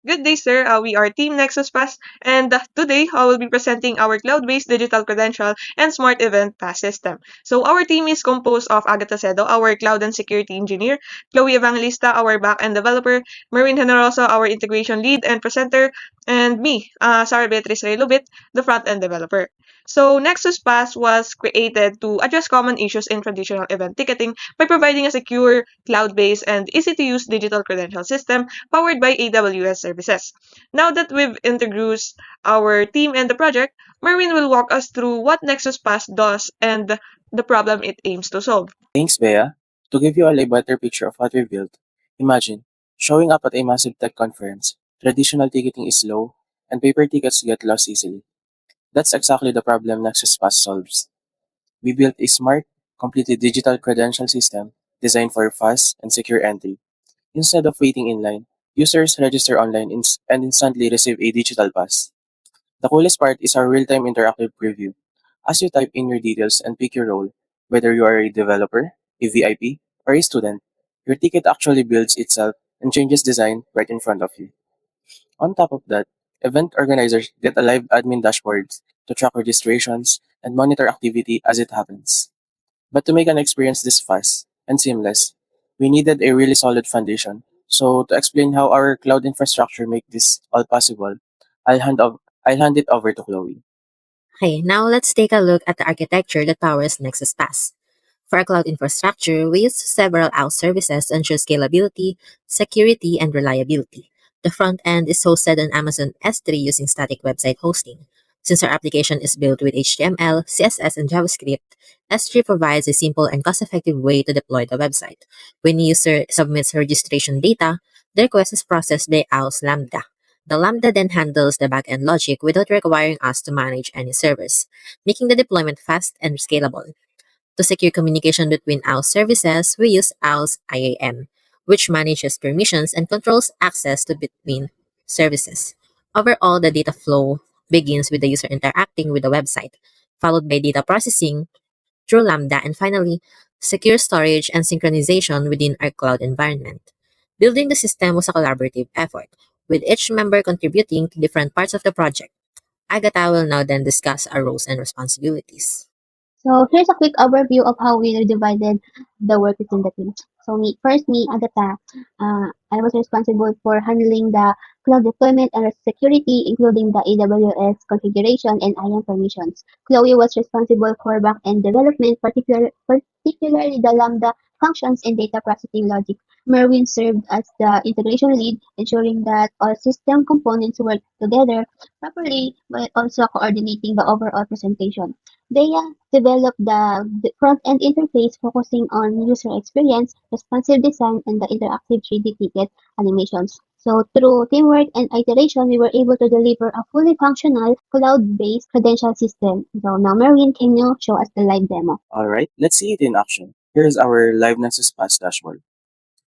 Good day, sir. We are Team Nexus Pass, and today I will be presenting our cloud-based digital credential and smart event pass system. So our team is composed of Agatha Cedo, our cloud and security engineer, Chloe Evangelista, our back-end developer, Marin Generosa, our integration lead and presenter, and me, Sarah Beatriz Reylobit, the front-end developer. So Nexus Pass was created to address common issues in traditional event ticketing by providing a secure, cloud-based, and easy-to-use digital credential system powered by AWS services. Now that we've introduced our team and the project, Marvin will walk us through what Nexus Pass does and the problem it aims to solve. Thanks, Bea. To give you all a better picture of what we built, imagine showing up at a massive tech conference. Traditional ticketing is slow, and paper tickets get lost easily. That's exactly the problem Nexus Pass solves. We built a smart, completely digital credential system designed for fast and secure entry. Instead of waiting in line, users register online and instantly receive a digital pass. The coolest part is our real-time interactive preview. As you type in your details and pick your role, whether you are a developer, a VIP, or a student, your ticket actually builds itself and changes design right in front of you. On top of that, event organizers get a live admin dashboard to track registrations and monitor activity as it happens. But to make an experience this fast and seamless, we needed a really solid foundation. So to explain how our cloud infrastructure make this all possible, I'll hand, ov- I'll hand it over to Chloe. Okay, now let's take a look at the architecture that powers Nexus Pass. For our cloud infrastructure, we use several out services to ensure scalability, security, and reliability. The front end is hosted on Amazon S3 using static website hosting. Since our application is built with HTML, CSS, and JavaScript, S3 provides a simple and cost-effective way to deploy the website. When a user submits registration data, the request is processed by OWl's Lambda. The Lambda then handles the backend logic without requiring us to manage any servers, making the deployment fast and scalable. To secure communication between our services, we use OWl's IAM, which manages permissions and controls access to between services. Overall, the data flow begins with the user interacting with the website, followed by data processing through Lambda, and finally, secure storage and synchronization within our cloud environment. Building the system was a collaborative effort, with each member contributing to different parts of the project. Agatha will now then discuss our roles and responsibilities. So here's a quick overview of how we divided the work between the teams. So me, Agatha, I was responsible for handling the cloud deployment and security, including the AWS configuration and IAM permissions. Chloe was responsible for back-end development, particularly the Lambda functions and data processing logic. Merwin served as the integration lead, ensuring that all system components work together properly, while also coordinating the overall presentation. Bea developed the front-end interface focusing on user experience, responsive design, and the interactive 3D ticket animations. So through teamwork and iteration, we were able to deliver a fully functional cloud-based credential system. So now, Marine, can you show us the live demo? Alright, let's see it in action. Here's our Live Nexus Pass dashboard.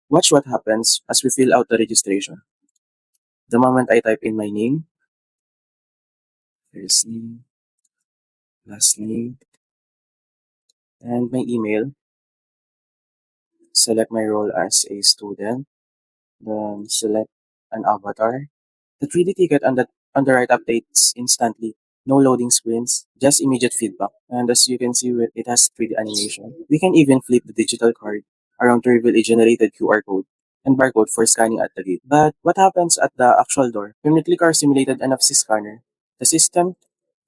Watch what happens as we fill out the registration. The moment I type in my name, first name, last name, and my email, select my role as a student, then select an avatar. The 3D ticket on the right updates instantly. No loading screens, just immediate feedback. And as you can see, it has 3D animation. We can even flip the digital card around to reveal a generated QR code and barcode for scanning at the gate. But what happens at the actual door? When we click our simulated NFC scanner, the system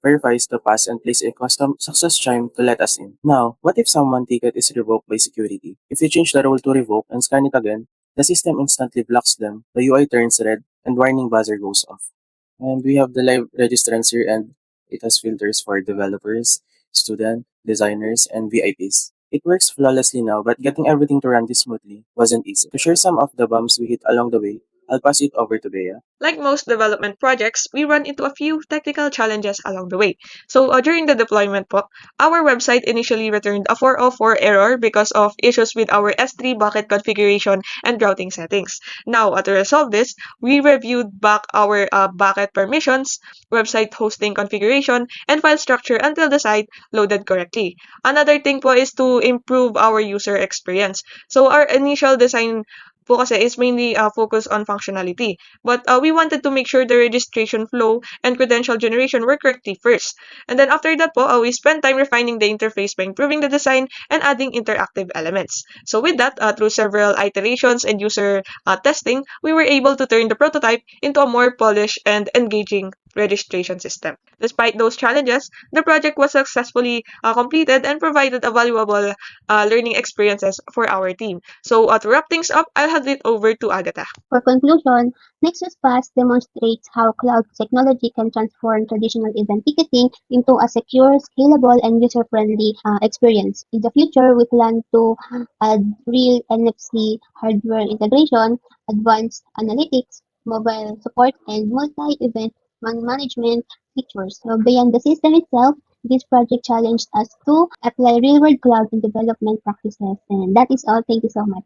verifies the pass and plays a custom success chime to let us in. Now, what if someone ticket is revoked by security? If you change the role to revoke and scan it again, the system instantly blocks them, the UI turns red, and warning buzzer goes off. And we have the live registrants here, and it has filters for developers, student, designers, and VIPs. It works flawlessly now, but getting everything to run this smoothly wasn't easy. To share some of the bumps we hit along the way, I'll pass it over to Bea. Like most development projects, we run into a few technical challenges along the way. So during the deployment po, our website initially returned a 404 error because of issues with our S3 bucket configuration and routing settings. Now, to resolve this, we reviewed back our bucket permissions, website hosting configuration, and file structure until the site loaded correctly. Another thing po is to improve our user experience. So our initial design po kasi is mainly focused on functionality. But we wanted to make sure the registration flow and credential generation were correctly first. And then after that po, we spent time refining the interface by improving the design and adding interactive elements. So with that, through several iterations and user testing, we were able to turn the prototype into a more polished and engaging registration system. Despite those challenges, the project was successfully completed and provided a valuable learning experiences for our team. So to wrap things up, I'll hand it over to Agatha. For conclusion, Nexus Pass demonstrates how cloud technology can transform traditional event ticketing into a secure, scalable, and user-friendly experience. In the future, we plan to add real NFC hardware integration, advanced analytics, mobile support, and multi-event management features. So beyond the system itself, this project challenged us to apply real-world cloud and development practices. And that is all. Thank you so much.